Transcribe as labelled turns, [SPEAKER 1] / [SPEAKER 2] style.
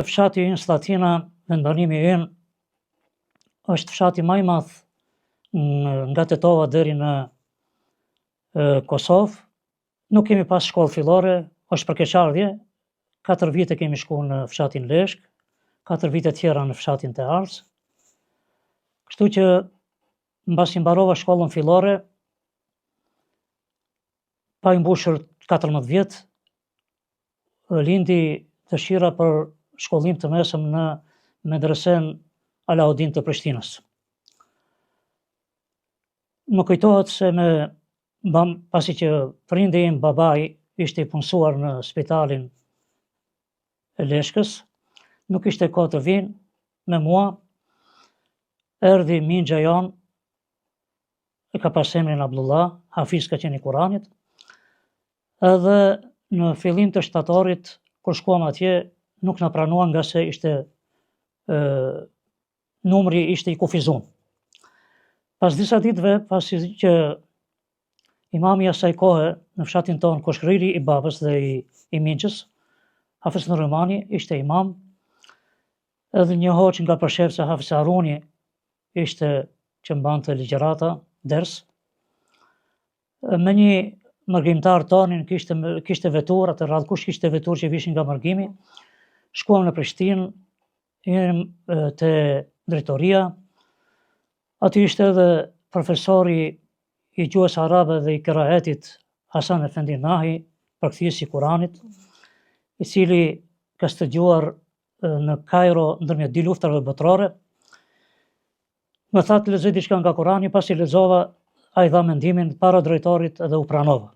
[SPEAKER 1] Fshati ynë Slatina, vendbanimi ynë, është fshati më i madh nga Tetova deri në Kosovë. Nuk kemi pas shkollë fillore, është për keqardhje. 4 vite kemi shkuar në fshatin Leshk, 4 vite tjera në fshatin Te Arz. Kështu që mbasi mbarova shkollën fillore, pa i mbushur 14 vjet, lindi dëshira për shkollim të mesëm në medresen Alaudin të Prishtinës. Më kujtohet se pasi që prindi im, babai, ishte i punësuar në spitalin e Leshkës, nuk ishte kohë të vinë me mua, erdhi mingja jon, e ka pas emrin Abdullah, hafiz ka qenë i Kuranit, edhe në fillim të shtatorit, kur shkuam atje, nuk na pranuan nga se ishte numri ishte i kufizuar. Pas disa ditëve, pasi që imami i asaj kohe në fshatin tonë, koshkriri i babës dhe i mingjës, Hafiz Nuremani, ishte imam, edhe një hoç nga Përshevca, Hafiz Haruni, ishte që mbante ligjërata, ders. Me një mërgjimtar tonin kishte vetur, atë radhë kush kishte vetur që vishin nga mërgjimi, shkuam në Prishtinë, te drejtoria, aty ishte edhe profesori i gjuhës arabe dhe i kiraetit Hasan Efendi Nahi, përkthyesi i Kuranit, i cili ka studiuar në Kairo ndërmjet 2 luftave botërore. Më tha të lexoj diçka nga Kurani, pasi lexova, ai dha mendimin para drejtorit edhe u pranova.